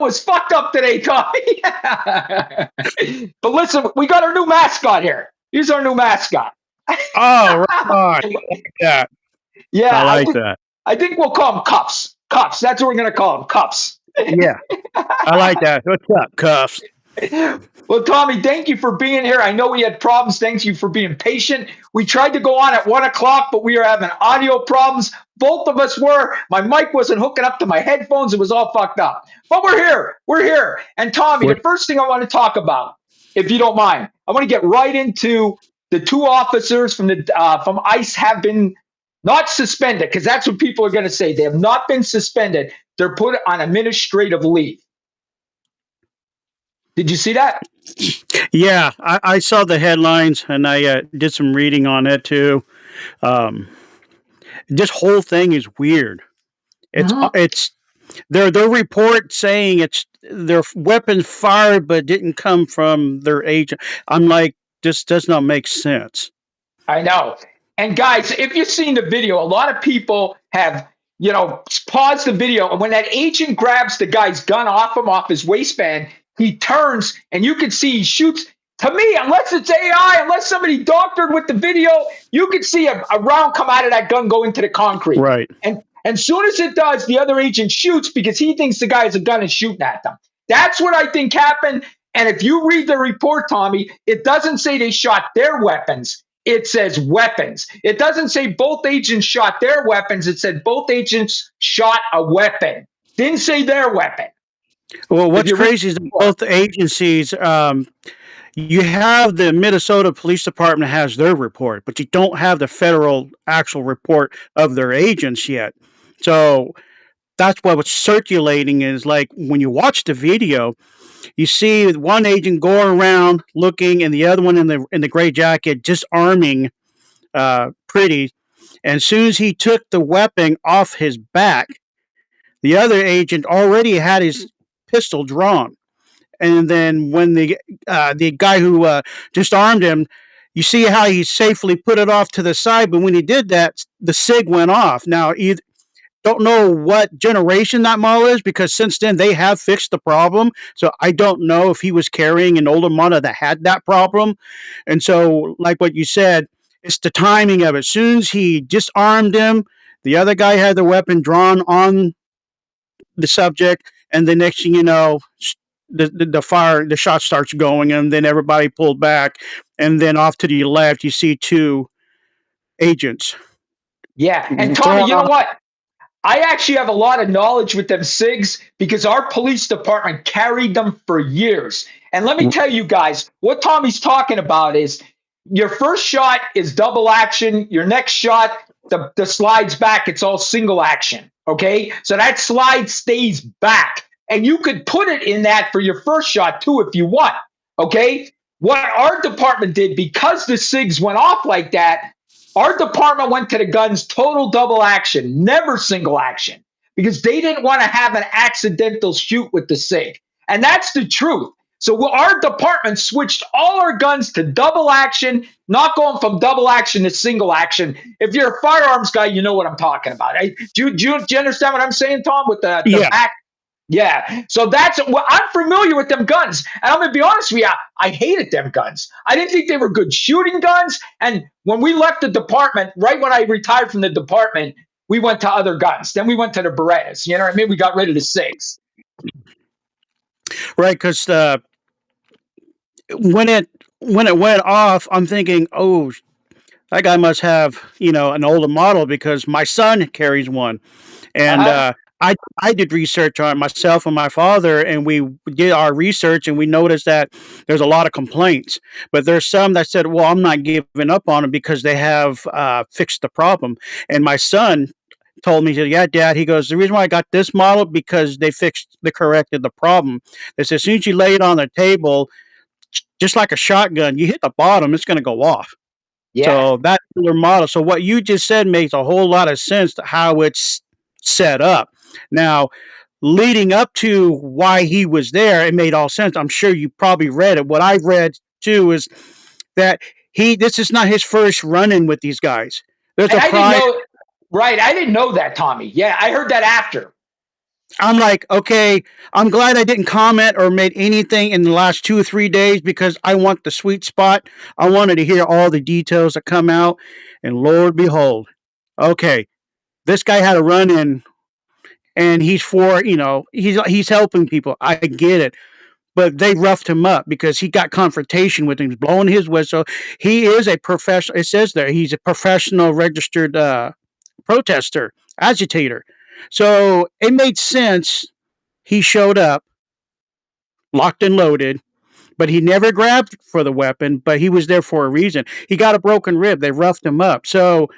was fucked up today, Tommy. But listen, we got our new mascot here. Here's our new mascot. Oh, right on. I like that. I Yeah, like that. I think we'll call him Cuffs. Cuffs. That's what we're gonna call him. Cuffs. Yeah, I like that. What's up, Cuffs? Well, Tommy, thank you for being here. I know we had problems. Thank you for being patient. We tried to go on at 1 o'clock, but we were having audio problems. Both of us were. My mic wasn't hooking up to my headphones. It was all fucked up. But we're here. We're here. And Tommy, We're, the first thing I want to talk about, if you don't mind, I want to get right into the two officers from ICE have been not suspended, because that's what people are going to say. They have not been suspended. They're put on administrative leave. Did you see that? yeah, I saw the headlines and I did some reading on it too. Um, this whole thing is weird. Mhm. It's their report saying it's their weapons fired but didn't come from their agent. I'm like, this does not make sense. I know. And guys, if you've seen the video, a lot of people have, paused the video. And when that agent grabs the guy's gun off his waistband, he turns and you can see he shoots. To me, unless it's AI, unless somebody doctored with the video, you could see a round come out of that gun go into the concrete. Right. And soon as it does, the other agent shoots because he thinks the guy has a gun and shooting at them. That's what I think happened. And if you read the report, Tommy, it doesn't say they shot their weapons. It says weapons. It doesn't say both agents shot their weapons. It said both agents shot a weapon. Didn't say their weapon. Well, If what's you read crazy is the that report. both agencies, you have the Minnesota Police Department has their report, but you don't have the federal actual report of their agents yet. So that's what was circulating is like when you watch the video, you see one agent going around looking, and the other one in the gray jacket disarming Pretty. And as soon as he took the weapon off his back, the other agent already had his pistol drawn. And then when the guy who disarmed him, you see how he safely put it off to the side. But when he did that, the SIG went off. Now, either don't know what generation that model is because since then they have fixed the problem. So I don't know if he was carrying an older model that had that problem. And so, like what you said, it's the timing of it. As soon as he disarmed him, the other guy had the weapon drawn on the subject, and the next thing you know, the shot starts going, and then everybody pulled back, and then off to the left, you see two agents. Yeah. And Tommy, you know what? I actually have a lot of knowledge with them SIGs because our police department carried them for years. And let me tell you guys, what Tommy's talking about is your first shot is double action. Your next shot, the slides back, it's all single action. Okay. So that slide stays back. And you could put it in that for your first shot too if you want. Okay. What our department did, because the SIGs went off like that, our department went to the guns total double action, never single action, because they didn't want to have an accidental shoot with the SIG. And that's the truth. So our department switched all our guns to double action, not going from double action to single action. If you're a firearms guy, you know what I'm talking about. Do you understand what I'm saying, Tom, with the Yeah. back? Yeah. So I'm familiar with them guns. And I'm going to be honest with you, I hated them guns. I didn't think they were good shooting guns. And when we left the department, right when I retired from the department, we went to other guns. Then we went to the Berettas. You know what I mean? We got rid of the SIGs. Right, because when it went off, I'm thinking, oh, that guy must have an older model because my son carries one, and Uh-huh. I did research on it myself and my father, and we did our research, and we noticed that there's a lot of complaints, but there's some that said, well, I'm not giving up on them because they have fixed the problem, and my son told me, he said, yeah, Dad, he goes, the reason why I got this model because they corrected the problem. They said, as soon as you lay it on the table, just like a shotgun, you hit the bottom, it's going to go off. Yeah. So that's their model. So what you just said makes a whole lot of sense to how it's set up. Now, leading up to why he was there, it made all sense. I'm sure you probably read it. What I've read too is that this is not his first run-in with these guys. There's And a I didn't prior know, right. I didn't know that, Tommy. Yeah. I heard that after. I'm like, okay, I'm glad I didn't comment or made anything in the last 2 or 3 days because I want the sweet spot. I wanted to hear all the details that come out, and Lord behold, okay, this guy had a run in, and he's for he's helping people. I get it, but they roughed him up because he got confrontation with him, blowing his whistle. He is a professional. It says there he's a professional registered protester, agitator. So it made sense he showed up locked and loaded, but he never grabbed for the weapon, but he was there for a reason. He got a broken rib. They roughed him up. So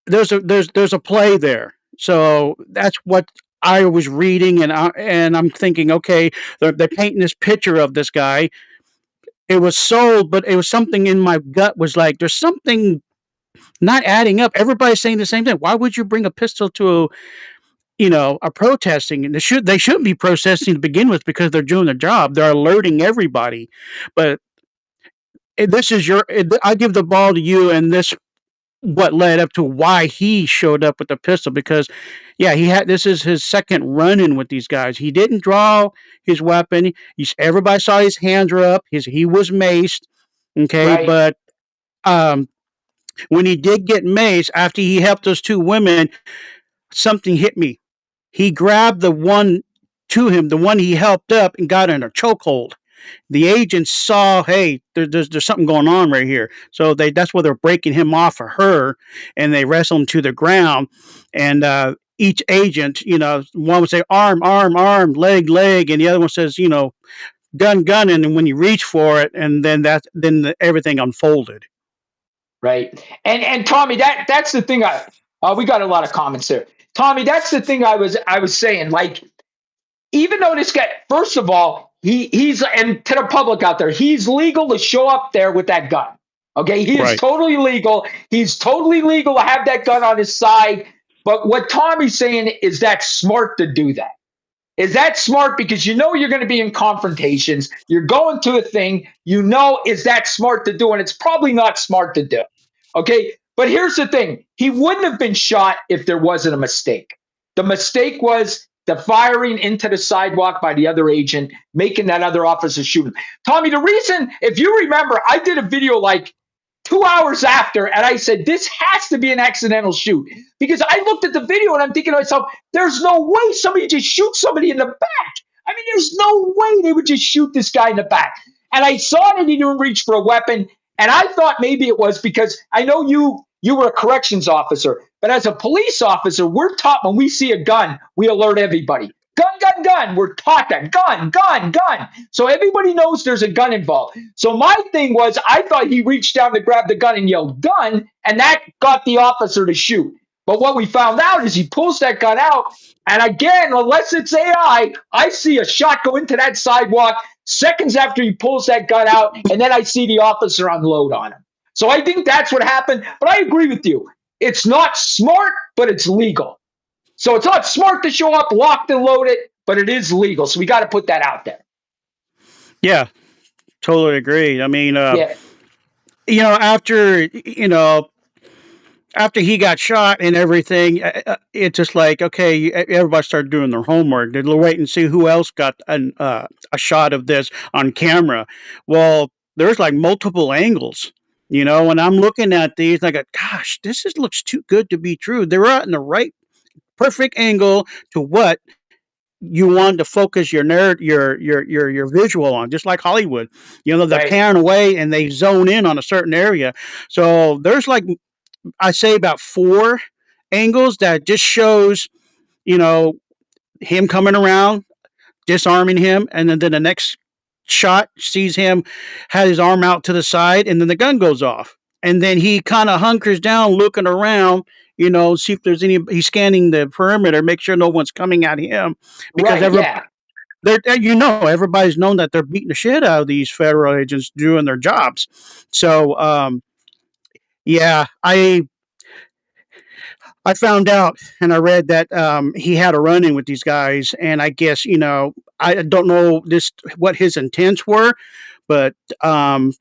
there's a play there. So that's what I was reading, and I'm thinking, okay, they're painting this picture of this guy. It was sold, but it was something in my gut was like, there's something not adding up. Everybody's saying the same thing. Why would you bring a pistol to are protesting, and they shouldn't be protesting to begin with because they're doing their job. They're alerting everybody. But this is I give the ball to you, and this what led up to why he showed up with the pistol because yeah, this is his second run in with these guys. He didn't draw his weapon. Everybody saw his hands were up. He was maced. Okay, Right. but um when he did get maced after he helped those two women, something hit me. He grabbed the one to him, the one he helped up, and got in a chokehold. The agents saw, hey, there's something going on right here. So that's why they're breaking him off of her, and they wrestle him to the ground. And each agent, one would say arm, arm, arm, leg, leg, and the other one says, gun, gun, and when you reach for it, and then everything unfolded. Right. And Tommy, that's the thing. We got a lot of comments there. Tommy, that's the thing I was saying. Like, even though this guy, first of all, he's and to the public out there, he's legal to show up there with that gun. Okay, he is Right. totally legal. He's totally legal to have that gun on his side. But what Tommy's saying is that smart to do that. Is that smart? Because you're going to be in confrontations. You're going to a thing. Is that smart to do? And it's probably not smart to do. Okay. But here's the thing, he wouldn't have been shot if there wasn't a mistake. The mistake was the firing into the sidewalk by the other agent, making that other officer shoot him. Tommy, the reason, if you remember, I did a video like 2 hours after, and I said, this has to be an accidental shoot. Because I looked at the video and I'm thinking to myself, there's no way somebody just shoots somebody in the back. I mean, there's no way they would just shoot this guy in the back. And I saw that he didn't reach for a weapon. And I thought maybe it was because I know you were a corrections officer, but as a police officer, we're taught when we see a gun, we alert everybody. Gun, gun, gun. We're taught that. Gun, gun, gun. So everybody knows there's a gun involved. So my thing was, I thought he reached down to grab the gun and yelled, gun, and that got the officer to shoot. But what we found out is he pulls that gun out. And again, unless it's AI, I see a shot go into that sidewalk seconds after he pulls that gun out. And then I see the officer unload on him. So I think that's what happened. But I agree with you. It's not smart, but it's legal. So it's not smart to show up locked and loaded, but it is legal. So we got to put that out there. Yeah, totally agree. I mean, Yeah. after after he got shot and everything, it's just like, okay, everybody started doing their homework. They'd wait and see who else got a shot of this on camera. Well, there's like multiple angles, and I'm looking at these like, gosh, looks too good to be true. They're out in the right, perfect angle to what you want to focus your your visual on, just like Hollywood. They Right. pan away and they zone in on a certain area. So there's like I say about 4 angles that just shows, you know, him coming around, disarming him, and then the next shot sees him had his arm out to the side, and then the gun goes off. And then he kind of hunkers down, looking around, see if there's he's scanning the perimeter, make sure no one's coming at him because Right. Yeah. everybody's known that they're beating the shit out of these federal agents doing their jobs. So, yeah, I found out and I read that he had a run in with these guys, and I guess I don't know what his intents were, but it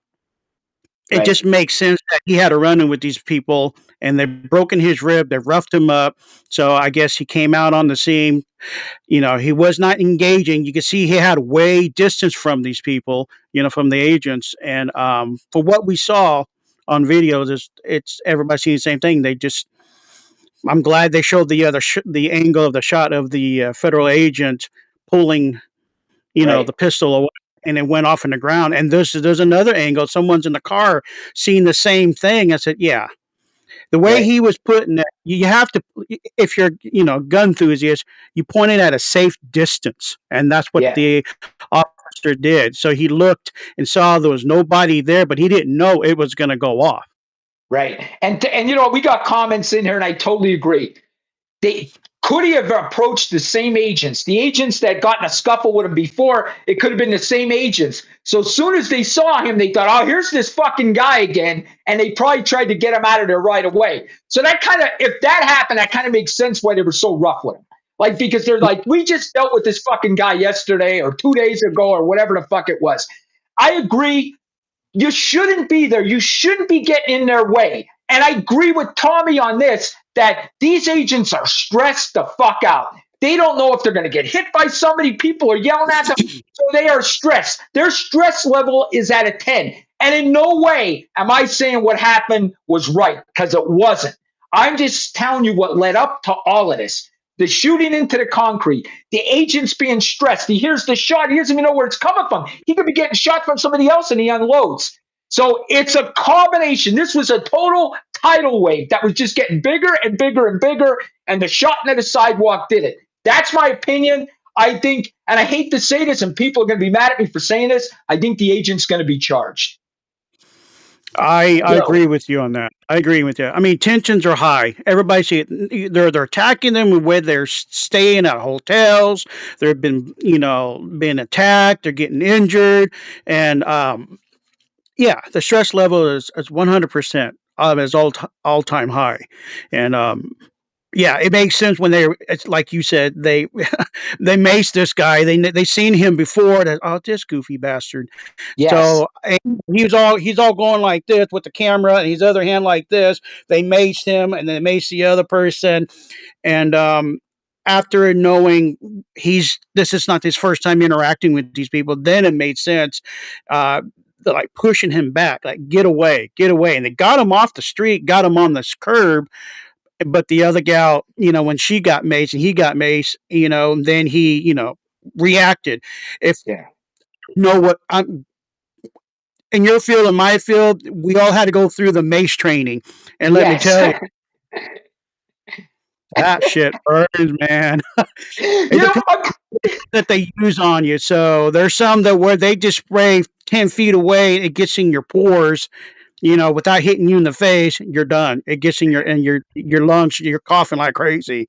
Right. just makes sense that he had a run in with these people, and they've broken his rib. They've roughed him up. So I guess he came out on the scene. He was not engaging. You could see he had way distance from these people, from the agents. And for what we saw on videos, it's everybody seeing the same thing. They just, I'm glad they showed the angle of the shot of the federal agent pulling, the Right. pistol away, and it went off in the ground. And there's another angle. Someone's in the car seeing the same thing. I said, yeah, the way Right. he was putting it, you have to, if you're, gun enthusiast, you point it at a safe distance, and that's what Yeah. the officer did. So he looked and saw there was nobody there, but he didn't know it was going to go off. Right. And we got comments in here, and I totally agree. They could he have approached the same agents, the agents that got in a scuffle with him before? It could have been the same agents. So as soon as they saw him, they thought, "Oh, here's this fucking guy again," and they probably tried to get him out of there right away. So that kind of, if that happened, that kind of makes sense why they were so rough with him. Like, because they're like, we just dealt with this fucking guy yesterday or 2 days ago or whatever the fuck it was. I agree. You shouldn't be there. You shouldn't be getting in their way. And I agree with Tommy on this, that these agents are stressed the fuck out. They don't know if they're going to get hit by somebody. People are yelling at them. So they are stressed. Their stress level is at a 10. And in no way am I saying what happened was right, because it wasn't. I'm just telling you what led up to all of this. The shooting into the concrete, the agents being stressed. He hears the shot. He doesn't even know where it's coming from. He could be getting shot from somebody else and he unloads. So it's a combination. This was a total tidal wave that was just getting bigger and bigger and bigger. And the shot into the sidewalk did it. That's my opinion. I think, and I hate to say this, and people are going to be mad at me for saying this, I think the agent's going to be charged. I You know, agree with you on that. I agree with you. I mean, tensions are high. Everybody see it. They're attacking them where they're staying at hotels. They've been being attacked. They're getting injured, and yeah, the stress level is 100% is all time high, and yeah, it makes sense when it's like you said, they they maced this guy. They seen him before. That, oh, this goofy bastard. yes. So and he's all going like this with the camera, and his other hand like this. They maced him, and then they maced the other person. And after knowing this is not his first time interacting with these people, then it made sense. They're like pushing him back, like get away, and they got him off the street, got him on this curb. But the other gal, when she got maced and he got maced, then he, reacted. If Yeah. you know what I'm in your field, in my field, we all had to go through the mace training. And let me Yes. tell you, that shit burns, man. you It know, depends that they use on you. So there's some that where they just spray 10 feet away, it gets in your pores, without hitting you in the face, you're done. It gets in your lungs, you're coughing like crazy.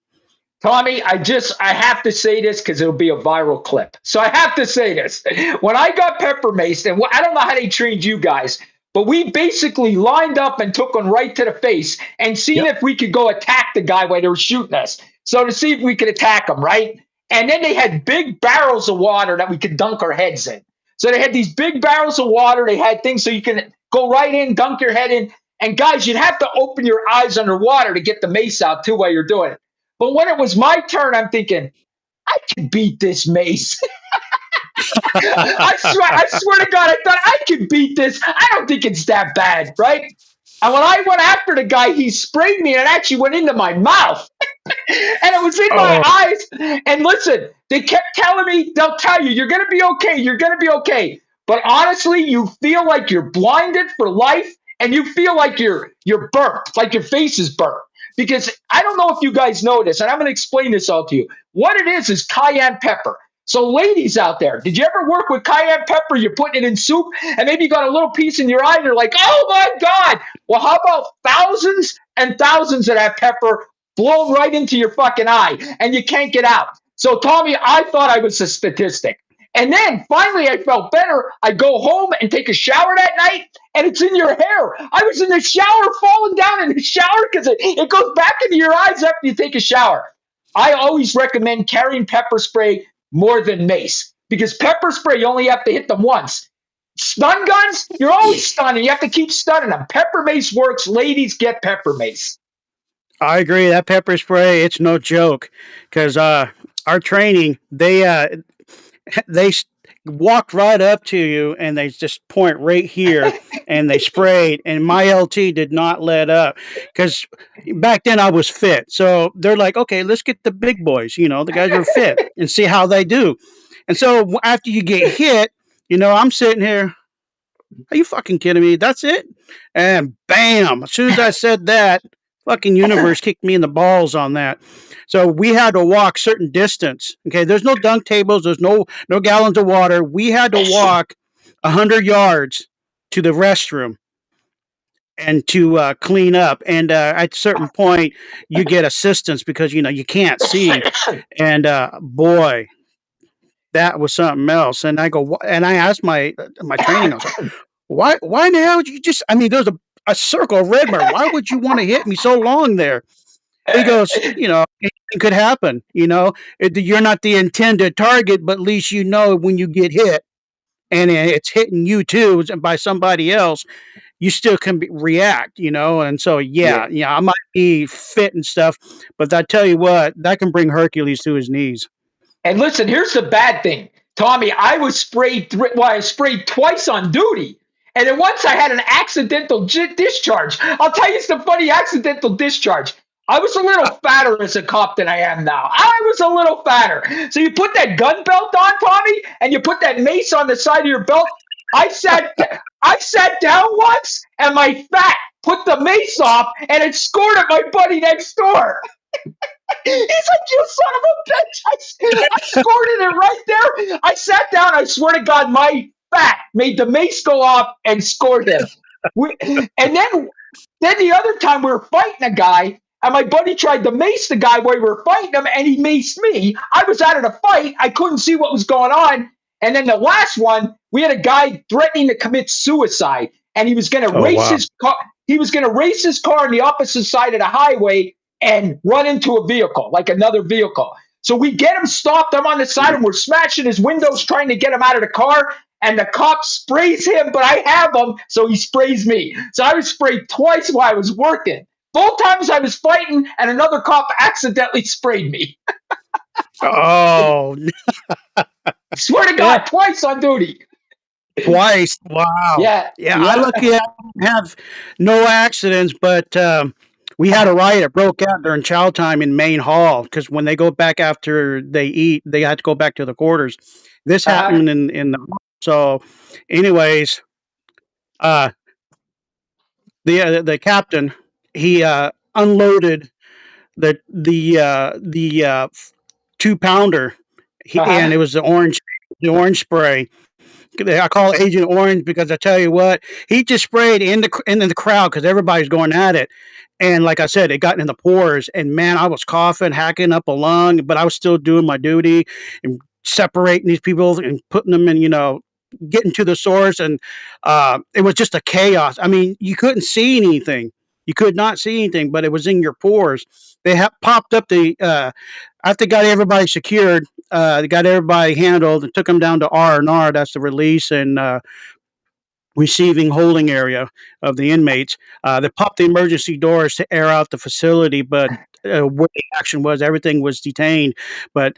Tommy, I have to say this because it'll be a viral clip. So I have to say this. When I got pepper maced, and I don't know how they trained you guys, but we basically lined up and took one right to the face and seen Yep. if we could go attack the guy while they were shooting us. So to see if we could attack him, right? And then they had big barrels of water that we could dunk our heads in. So they had these big barrels of water. They had things so you can go right in, dunk your head in. And guys, you'd have to open your eyes underwater to get the mace out too while you're doing it. But when it was my turn, I'm thinking, I can beat this mace. I swear to God, I thought I could beat this. I don't think it's that bad, right? And when I went after the guy, he sprayed me and it actually went into my mouth. And it was in my Oh, eyes. And listen, they kept telling me, they'll tell you, you're going to be okay. You're going to be okay. But honestly, you feel like you're blinded for life and you feel like you're burnt, like your face is burnt. Because I don't know if you guys know this, and I'm going to explain this all to you. What it is cayenne pepper. So, ladies out there, did you ever work with cayenne pepper? You're putting it in soup, and maybe you got a little piece in your eye, and you're like, oh my God. Well, how about thousands and thousands of that pepper blown right into your fucking eye, and you can't get out? So, Tommy, I thought I was a statistic. And then finally, I felt better. I go home and take a shower that night, and it's in your hair. I was in the shower, falling down in the shower because it goes back into your eyes after you take a shower. I always recommend carrying pepper spray more than mace because pepper spray, you only have to hit them once. Stun guns, you're always stunning. You have to keep stunning them. Pepper mace works. Ladies, get pepper mace. I agree. That pepper spray, it's no joke. Because our training, they walked right up to you and they just point right here and they sprayed. And my LT did not let up because back then I was fit. So they're like, okay, let's get the big boys, the guys are fit and see how they do. And so after you get hit, I'm sitting here. Are you fucking kidding me? That's it? And bam! As soon as I said that, fucking universe kicked me in the balls on that. So we had to walk certain distance. Okay, there's no dunk tables. There's no gallons of water. We had to walk 100 yards to the restroom and to clean up. And at a certain point, you get assistance because you can't see. And boy, that was something else. And and I asked my training. I was like, why the hell would you just? I mean, there's a circle of red bar. Why would you want to hit me so long there? He goes, anything could happen. You're not the intended target, but at least when you get hit and it's hitting you too by somebody else, you still can react. And so Yeah. I might be fit and stuff, but I tell you what, that can bring Hercules to his knees. And listen, here's the bad thing, Tommy. I was sprayed. I sprayed twice on duty, and then once I had an accidental discharge. I'll tell you some funny accidental discharge. I was a little fatter as a cop than I am now. I was a little fatter. So you put that gun belt on, Tommy, and you put that mace on the side of your belt. I sat down once, and my fat put the mace off, and it scored at my buddy next door. He's like, you son of a bitch. I scored it right there. I sat down. I swear to God, my fat made the mace go off and scored him. And then the other time we were fighting a guy, and my buddy tried to mace the guy while we were fighting him, and he maced me. I was out of the fight. I couldn't see what was going on. And then the last one, we had a guy threatening to commit suicide, and he was going to race his car. He was going to race his car on the opposite side of the highway and run into a vehicle, like another vehicle. So we get him stopped. I'm on the side and we're smashing his windows trying to get him out of the car. And the cop sprays him, but I have him, so he sprays me. So I was sprayed twice while I was working. Both times I was fighting and another cop accidentally sprayed me. Oh, Swear to God, twice on duty. Twice. Wow. Yeah. I lucky I have no accidents, but we had a riot. It broke out during chow time in Main Hall because when they go back after they eat, they had to go back to the quarters. This happened in the so. Anyways, the captain he unloaded the 2-pounder, and it was the orange spray. I call it Agent Orange because I tell you what, he just sprayed in the crowd because everybody's going at it. And like I said, it got in the pores. And man, I was coughing, hacking up a lung, but I was still doing my duty and separating these people and putting them in, getting to the source. And it was just a chaos. I mean, you couldn't see anything. You could not see anything, but it was in your pores. They popped up after they got everybody secured. They got everybody handled and took them down to R&R. That's the release and receiving holding area of the inmates. They popped the emergency doors to air out the facility, but what the action was, everything was detained. But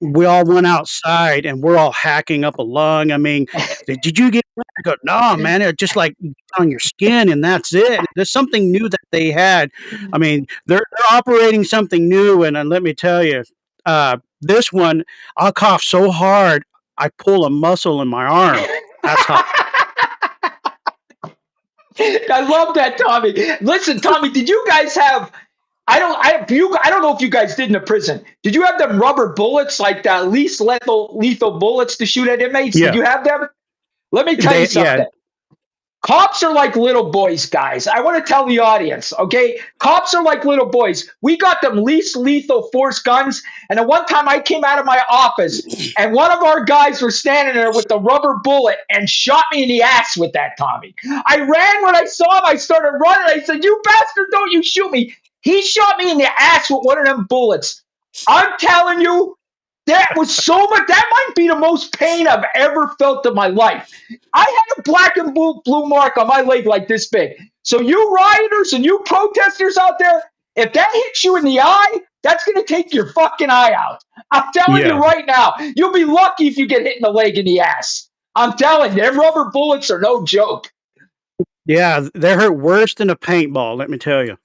we all went outside and we're all hacking up a lung. I mean, did you get that? I go, no, man, it's just like on your skin and that's it. There's something new that they had. I mean, they're operating something new. And let me tell you, this one, I'll cough so hard, I pull a muscle in my arm. That's how. I love that, Tommy. Listen, Tommy, did you guys have? I don't know if you guys did in the prison. Did you have them rubber bullets, like the least lethal bullets to shoot at inmates? Yeah. Did you have them? Let me tell you something. Yeah. Cops are like little boys, guys. I want to tell the audience, okay? Cops are like little boys. We got them least lethal force guns. And the one time I came out of my office and one of our guys was standing there with the rubber bullet and shot me in the ass with that, Tommy. I ran when I saw him. I started running. I said, you bastard, don't you shoot me. He shot me in the ass with one of them bullets. I'm telling you, that was so much. That might be the most pain I've ever felt in my life. I had a black and blue mark on my leg like this big. So you rioters and you protesters out there, If that hits you in the eye, that's going to take your fucking eye out. I'm telling you Yeah. right now, you'll be lucky if you get hit in the leg and the ass. I'm telling you, them rubber bullets are no joke. Yeah, they hurt worse than a paintball, let me tell you.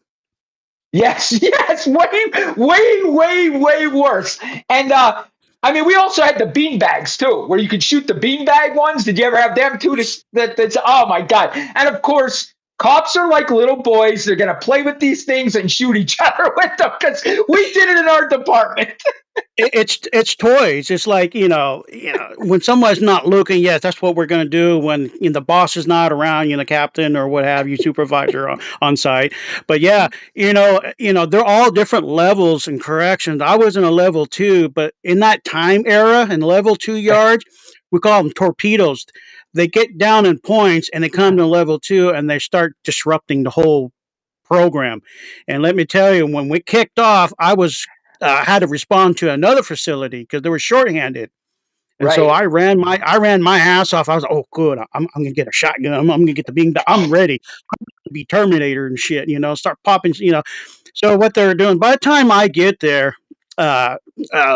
Yes, yes, way worse. And I mean, we also had the bean bags too, where you could shoot the bean bag ones. Did you ever have them too? That's oh my god! And of course, cops are like little boys. They're gonna play with these things and shoot each other with them because we did it in our department. It's toys. It's like, when someone's not looking, yes, that's what we're gonna do when, the boss is not around, captain or what have you, supervisor on site. But yeah, they're all different levels and corrections. I was in a level 2, but in that time era, in level 2 yards, we call them torpedoes. They get down in points and they come to level 2 and they start disrupting the whole program. And let me tell you, when we kicked off, I was had to respond to another facility because they were shorthanded. And so Right, I ran my ass off. I was like, oh, good. I'm gonna get a shotgun. I'm gonna get the beam. I'm ready to be Terminator and shit. Start popping. So what they're doing. By the time I get there, uh,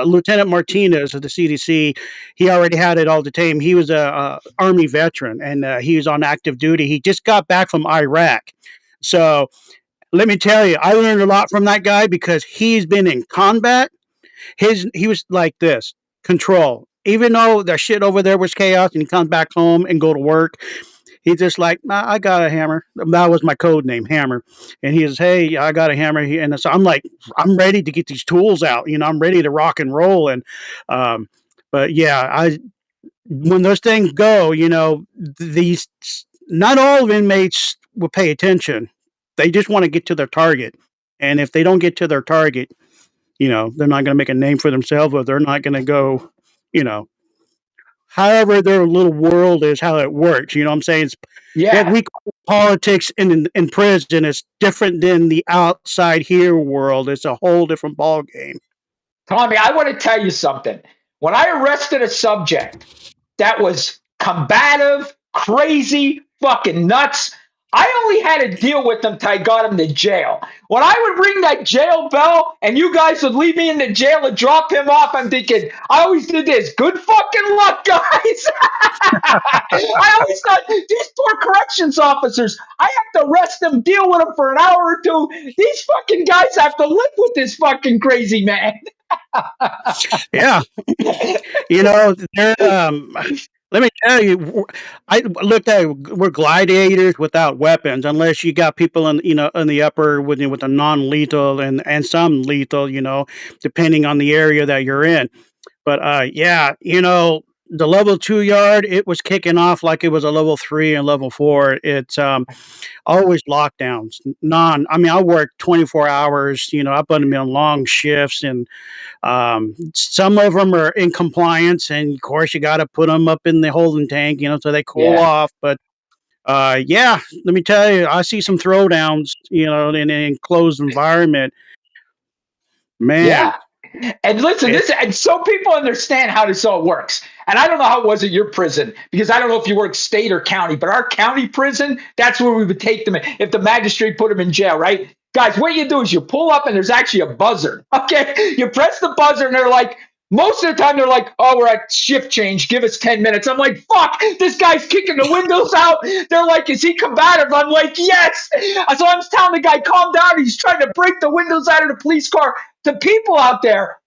Lieutenant Martinez of the CDC, he already had it all detained. He was a Army veteran and he was on active duty. He just got back from Iraq. So let me tell you, I learned a lot from that guy because he's been in combat. He was like this control. Even though the shit over there was chaos, and he comes back home and go to work, he's just like, nah, I got a hammer. That was my code name, Hammer. And he says, hey, I got a hammer. And so I'm like, I'm ready to get these tools out. I'm ready to rock and roll. And but yeah, I when those things go, these not all inmates will pay attention. They just want to get to their target. And if they don't get to their target, they're not going to make a name for themselves or they're not going to go, you know, however their little world is, how it works. You know what I'm saying? It's what yeah. we call politics in prison is different than the outside here world. It's a whole different ball game. Tommy, I want to tell you something. When I arrested a subject that was combative, crazy, fucking nuts. I only had to deal with them till I got him to jail. When I would ring that jail bell and you guys would leave me in the jail and drop him off, I'm thinking, I always did this. Good fucking luck, guys. I always thought these poor corrections officers, I have to arrest them, deal with them for an hour or two. These fucking guys have to live with this fucking crazy man. Yeah, they're let me tell you, I looked at we're gladiators without weapons, unless you got people in the upper with a non-lethal and some lethal, depending on the area that you're in. But yeah, the level 2 yard, it was kicking off like it was a level 3 and level 4. It's always lockdowns. I mean, I work 24 hours. I've been on long shifts and some of them are in compliance, and of course you got to put them up in the holding tank, so they cool Yeah. off. But yeah, let me tell you, I see some throwdowns, in an enclosed environment. Man, Yeah. And listen, it, this and so people understand how this all works. And I don't know how it was at your prison because I don't know if you work state or county, but our county prison, that's where we would take them if the magistrate put them in jail, right? Guys, what you do is you pull up and there's actually a buzzer. Okay. You press the buzzer and they're like, most of the time they're like, oh, we're at shift change. Give us 10 minutes. I'm like, fuck, this guy's kicking the windows out. They're like, is he combative? I'm like, yes. So I'm telling the guy, calm down. He's trying to break the windows out of the police car. To people out there,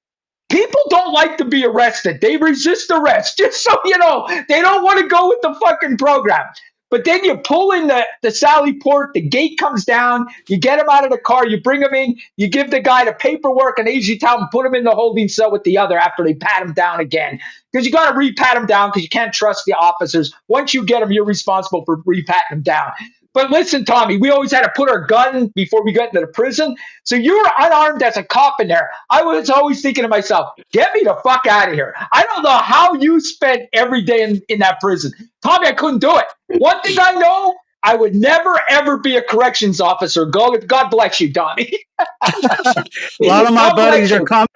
people don't like to be arrested. They resist arrest, just so you know. They don't want to go with the fucking program. But then you pull in the Sally Port, the gate comes down, you get him out of the car, you bring him in, you give the guy the paperwork and easy towel and put him in the holding cell with the other after they pat him down again. Because you got to re-pat him down because you can't trust the officers. Once you get him, you're responsible for re-patting him down. But listen, Tommy, we always had to put our gun before we got into the prison. So you were unarmed as a cop in there. I was always thinking to myself, get me the fuck out of here. I don't know how you spent every day in that prison. Tommy, I couldn't do it. One thing I know, I would never, ever be a corrections officer. God bless you, Tommy. a lot of my God bless buddies are you. coming.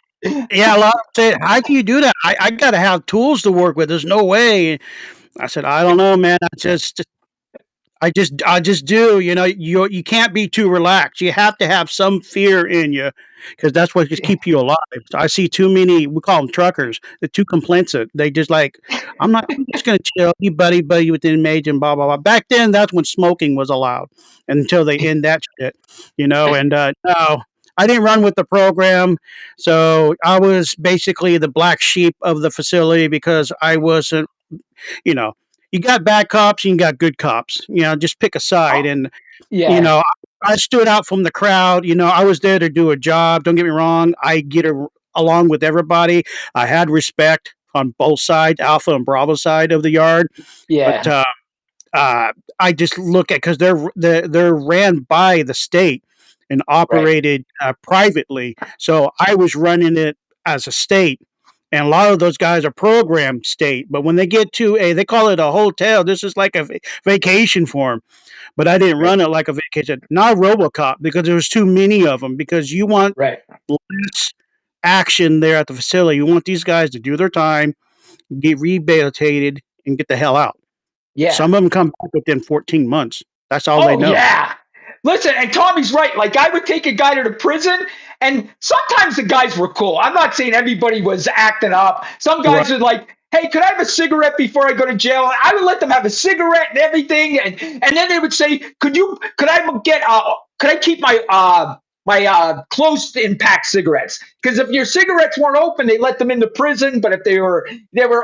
Yeah, a lot of them say, how can you do that? I got to have tools to work with. There's no way. I said, I don't know, man. I just do. You can't be too relaxed. You have to have some fear in you, because that's what just Yeah. keep you alive. I see too many. We call them truckers. They're too complacent. They just like, I'm not. I'm just gonna chill, be buddy with the inmates and blah blah blah. Back then, that's when smoking was allowed, until they end that shit. And no, I didn't run with the program, so I was basically the black sheep of the facility because I wasn't you know, you got bad cops and you got good cops. Just pick a side. Oh, And you yeah. know, I stood out from the crowd. I was there to do a job. Don't get me wrong. Along with everybody. I had respect on both sides, Alpha and Bravo side of the yard. But Yeah. uh, I just look at, because they're ran by the state and Right. operated privately. So I was running it as a state, and a lot of those guys are programmed state. But when they get to they call it a hotel. This is like a vacation for them. But I didn't Right. run it like a vacation, not RoboCop, because there was too many of them. Because you want Right. less action there at the facility. You want these guys to do their time, get rehabilitated, and get the hell out. Yeah. Some of them come back within 14 months. That's all they Oh know. yeah. Listen, and Tommy's right. Like I would take a guy to the prison, and sometimes the guys were cool. I'm not saying everybody was acting up. Some Right. guys would like, hey, could I have a cigarette before I go to jail? And I would let them have a cigarette and everything, and then they would say, could I keep my close impact cigarettes? Because if your cigarettes weren't open, they let them into prison. But if they were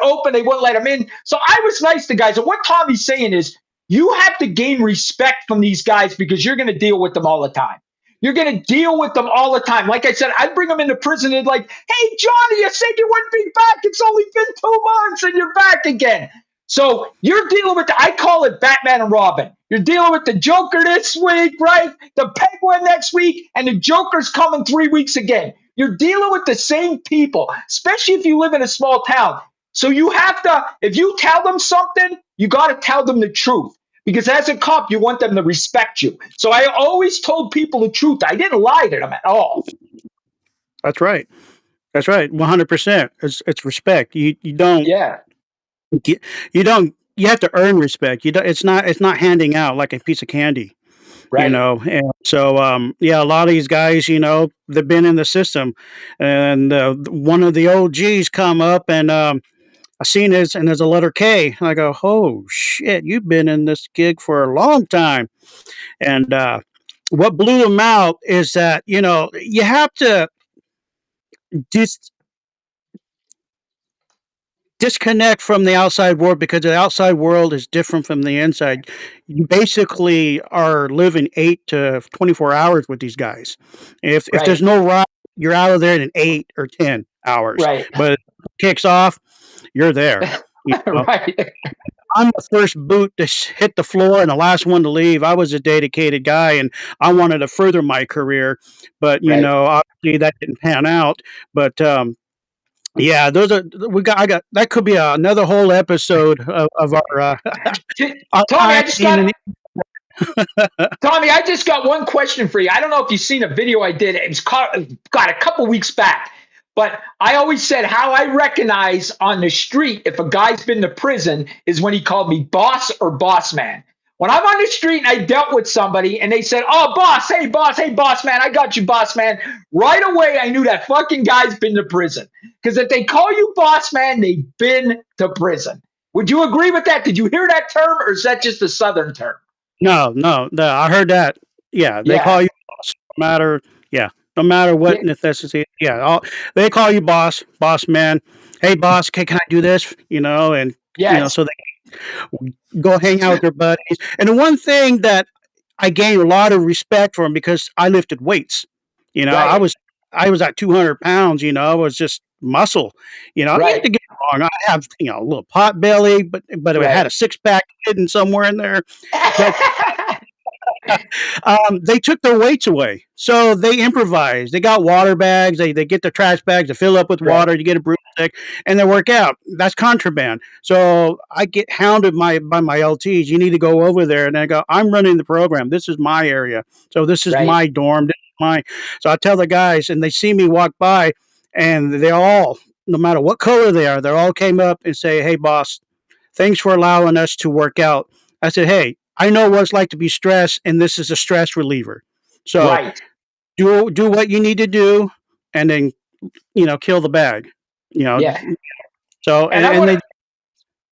open, they wouldn't let them in. So I was nice to guys. And what Tommy's saying is, you have to gain respect from these guys because you're going to deal with them all the time. You're going to deal with them all the time. Like I said, I'd bring them into prison and like, hey, Johnny, you said you wouldn't be back. It's only been 2 months and you're back again. So you're dealing with, I call it Batman and Robin. You're dealing with the Joker this week, right? The Penguin next week, and the Joker's coming 3 weeks again. You're dealing with the same people, especially if you live in a small town. So you have to, if you tell them something, you got to tell them the truth. Because as a cop, you want them to respect you. So I always told people the truth. I didn't lie to them at all. That's right. That's right. 100%. It's respect. You don't Yeah, get you don't you have to earn respect. You don't it's not handing out like a piece of candy. right. And so yeah, a lot of these guys, they've been in the system. And one of the OGs come up, and I seen this, and there's a letter K. And I go, oh shit, you've been in this gig for a long time. And what blew them out is that, you have to dis- disconnect from the outside world, because the outside world is different from the inside. You basically are living 8 to 24 hours with these guys. If there's Right, no ride, you're out of there in 8 or 10 hours. right, But if it kicks off, you're there. You know? right, I'm the first boot to hit the floor and the last one to leave. I was a dedicated guy, and I wanted to further my career, but right. obviously that didn't pan out. But yeah, those are we got. I got that could be another whole episode of our Tommy, time I just being got an. Tommy. I just got one question for you. I don't know if you've seen a video I did. It was got a couple weeks back, but I always said how I recognize on the street if a guy's been to prison is when he called me boss or boss man. When I'm on the street and I dealt with somebody and they said, "Oh, boss, hey, boss man, I got you, boss man." Right away, I knew that fucking guy's been to prison. Because if they call you boss man, they've been to prison. Would you agree with that? Did you hear that term, or is that just a Southern term? No, no, no. I heard that. Yeah, they Yeah, call you boss. No matter. Yeah, no matter what yeah, necessity. Yeah, they call you boss, boss man. Hey, boss, can I do this? And yes, so they go hang out with their buddies. And the one thing that I gained a lot of respect from, because I lifted weights. I right, was at 200 pounds. I was just muscle. You have right, to get it wrong. I have a little pot belly, but I had right. a six pack hidden somewhere in there. But they took their weights away, so they improvised. They got water bags. They get their trash bags to fill up with Right, water. You get a broomstick, and they work out. That's contraband. So I get hounded by my LTs. You need to go over there, and I go, I'm running the program. This is my area. So this is right. my dorm. This is my. So I tell the guys, and they see me walk by, and they all, no matter what color they are, they all came up and say, "Hey, boss, thanks for allowing us to work out." I said, "Hey, I know what it's like to be stressed, and this is a stress reliever. So Right. do what you need to do, and then kill the bag. You know, Yeah. so And I and want they to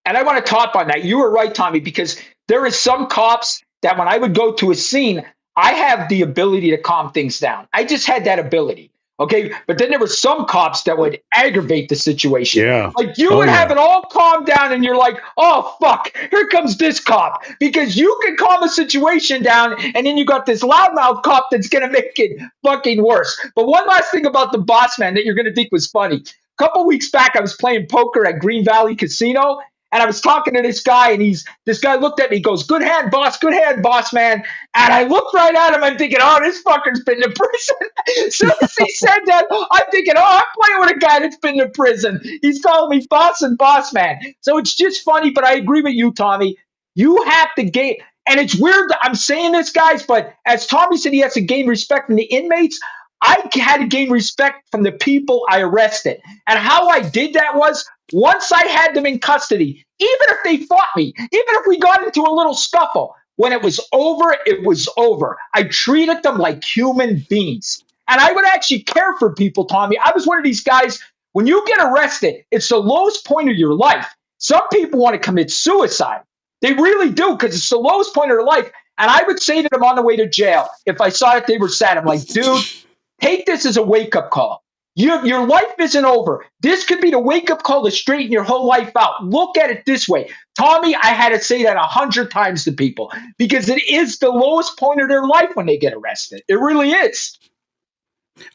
and I want to talk on that. You were right, Tommy, because there is some cops that when I would go to a scene, I have the ability to calm things down. I just had that ability. Okay. But then there were some cops that would aggravate the situation. yeah. Like you Oh would have yeah. it all calm down and you're like, oh, fuck, here comes this cop. Because you can calm a situation down and then you got this loudmouth cop that's going to make it fucking worse. But one last thing about the boss man that you're going to think was funny. A couple weeks back, I was playing poker at Green Valley Casino and I was talking to this guy, and this guy looked at me, goes, good hand, boss man. And I looked right at him, I'm thinking, oh, this fucker's been to prison. As soon as he said that, I'm thinking, oh, I'm playing with a guy that's been to prison. He's calling me boss and boss man. So it's just funny, but I agree with you, Tommy. You have to gain, and it's weird that I'm saying this, guys, but as Tommy said, he has to gain respect from the inmates. I had to gain respect from the people I arrested. And how I did that was once I had them in custody, even if they fought me, even if we got into a little scuffle, when it was over, it was over. I treated them like human beings. And I would actually care for people, Tommy. I was one of these guys, when you get arrested, it's the lowest point of your life. Some people want to commit suicide. They really do, because it's the lowest point of their life. And I would say to them on the way to jail, if I saw that they were sad, I'm like, dude, take this as a wake up call. Your life isn't over. This could be the wake up call to straighten your whole life out. Look at it this way. Tommy, I had to say that 100 times to people because it is the lowest point of their life when they get arrested. It really is.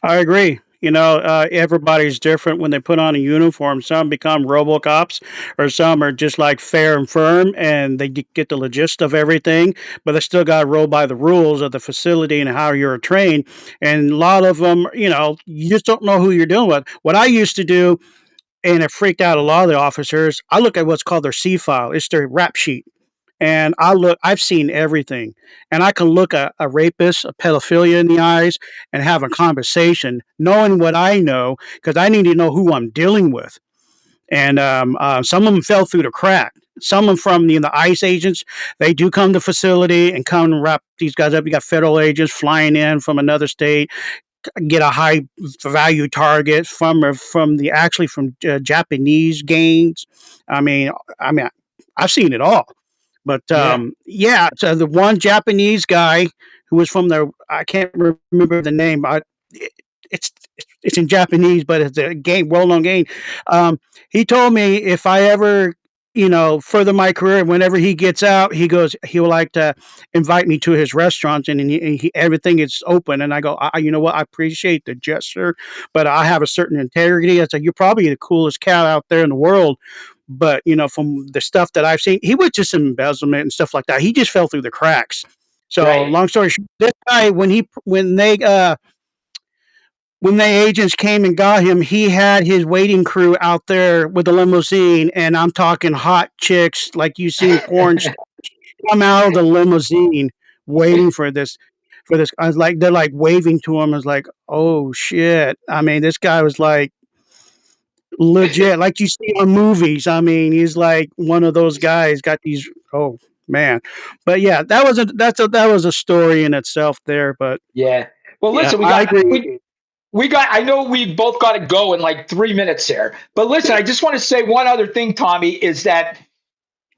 I agree. Everybody's different when they put on a uniform. Some become RoboCops, or some are just like fair and firm, and they get the gist of everything. But they still got to roll by the rules of the facility and how you're trained. And a lot of them, you just don't know who you're dealing with. What I used to do, and it freaked out a lot of the officers. I look at what's called their C file. It's their rap sheet. And I've seen everything. And I can look a rapist, a pedophilia in the eyes and have a conversation, knowing what I know, because I need to know who I'm dealing with. And some of them fell through the crack. Some of them from the ICE agents, they do come to facility and come and wrap these guys up. You got federal agents flying in from another state, get a high value target from Japanese gangs. I mean, I mean, I've seen it all. But Yeah. yeah, so the one Japanese guy who was from the I can't remember the name. It's it's in Japanese, but it's a game, well-known game. Um, he told me if I ever, further my career, whenever he gets out, he would like to invite me to his restaurant, everything is open. And I go, you know what? I appreciate the gesture, but I have a certain integrity. I said, you're probably the coolest cat out there in the world, but from the stuff that I've seen, he was just embezzlement and stuff like that. He just fell through the cracks. So Right. long story short, this guy when the agents came and got him, he had his waiting crew out there with the limousine, and I'm talking hot chicks like you seen porn stars come out of the limousine waiting for this. I was like, they're like waving to him. I was like, oh shit. I mean, this guy was like legit, like you see on movies. I mean, he's like one of those guys. Got these. Oh man, but yeah, that was a story in itself there. But Yeah. Well, yeah, listen, I agree. we got I know we both got to go in like 3 minutes here. But listen, I just want to say one other thing, Tommy, is that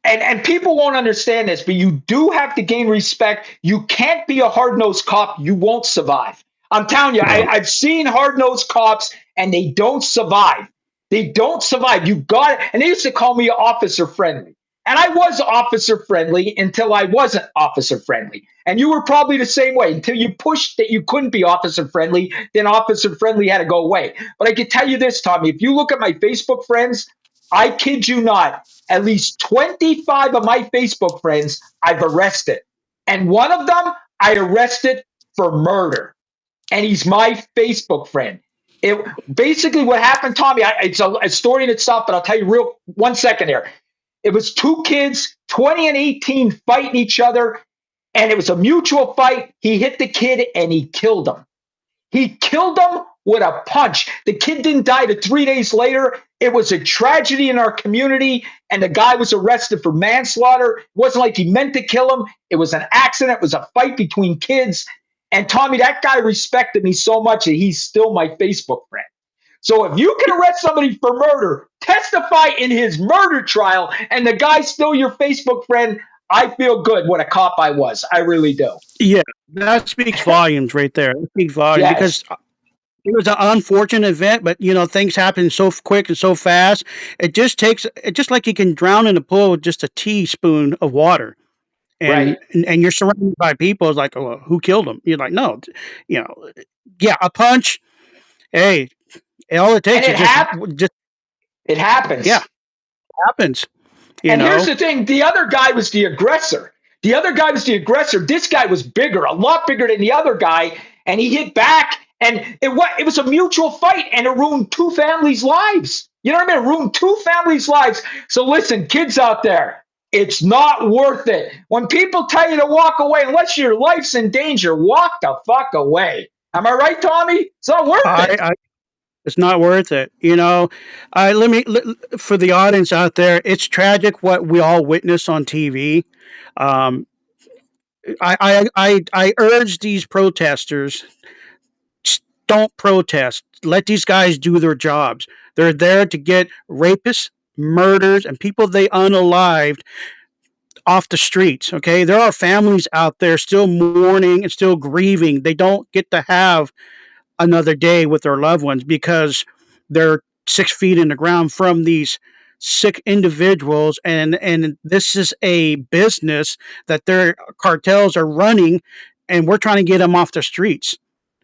and people won't understand this, but you do have to gain respect. You can't be a hard-nosed cop. You won't survive. I'm telling you, No. I've seen hard-nosed cops and they don't survive. They don't survive. You got it. And they used to call me officer friendly. And I was officer friendly until I wasn't officer friendly. And you were probably the same way until you pushed that you couldn't be officer friendly, then officer friendly had to go away. But I can tell you this, Tommy, if you look at my Facebook friends, I kid you not, at least 25 of my Facebook friends I've arrested. And one of them I arrested for murder. And he's my Facebook friend. It basically what happened, Tommy. It's a story in itself, but I'll tell you real 1 second here. It was two kids, 20 and 18, fighting each other, and it was a mutual fight. He hit the kid and he killed him. He killed him with a punch. The kid didn't die to 3 days later. It was a tragedy in our community, and the guy was arrested for manslaughter. It wasn't like he meant to kill him. It was an accident. It was a fight between kids. And Tommy, that guy respected me so much that he's still my Facebook friend. So if you can arrest somebody for murder, testify in his murder trial, and the guy's still your Facebook friend, I feel good what a cop I was. I really do. Yeah, that speaks volumes right there. That speaks volumes Yes. because it was an unfortunate event, but things happen so quick and so fast. It just like you can drown in a pool with just a teaspoon of water. And Right. and you're surrounded by people. It's like, oh, who killed him? You're like, no, you know, yeah, a punch. Hey, all it And takes is just it yeah, happens. happens. You And here's know, the thing, the other guy was the aggressor. The other guy was the aggressor. This guy was bigger, a lot bigger than the other guy, and he hit back. And it was a mutual fight, and it ruined two families' lives. You know what I mean? It ruined two families' lives. So listen, kids out there, it's not worth it. When people tell you to walk away, unless your life's in danger, walk the fuck away. Am I right, Tommy? It's not worth it. I it's not worth it. For the audience out there, it's tragic what we all witness on TV. Um, I urge these protesters, don't protest. Let these guys do their jobs. They're there to get rapists, murders, and people they unalived off the streets. Okay, there are families out there still mourning and still grieving. They don't get to have another day with their loved ones because they're 6 feet in the ground from these sick individuals, and this is a business that their cartels are running, and we're trying to get them off the streets.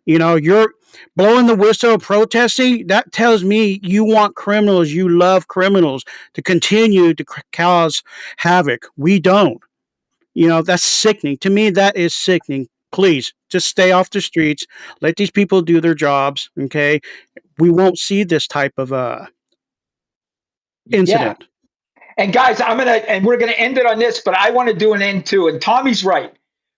You're blowing the whistle, protesting. That tells me you want criminals, you love criminals to continue to cause havoc. We don't. That's sickening. To me, that is sickening. Please just stay off the streets. Let these people do their jobs. Okay. We won't see this type of Yeah. incident. And guys, we're gonna end it on this, but I want to do an end too. And Tommy's right.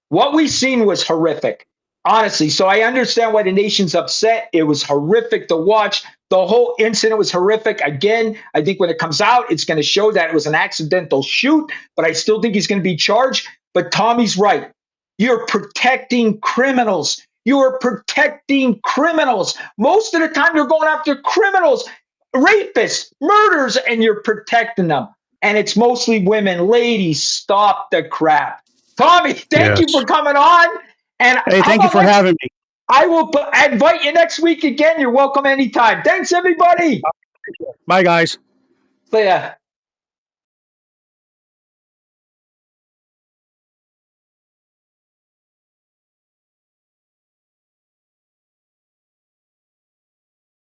What we seen was horrific, honestly. So I understand why the nation's upset. It was horrific to watch. The whole incident was horrific. Again, I think when it comes out, it's going to show that it was an accidental shoot, but I still think he's going to be charged. But Tommy's right. You're protecting criminals. You are protecting criminals. Most of the time, you're going after criminals, rapists, murders, and you're protecting them. And it's mostly women. Ladies, stop the crap. Tommy, thank you Yes. for coming on. And Hey, how thank you about for having me. I will invite you next week again. You're welcome anytime. Thanks, everybody. Bye, guys. See ya.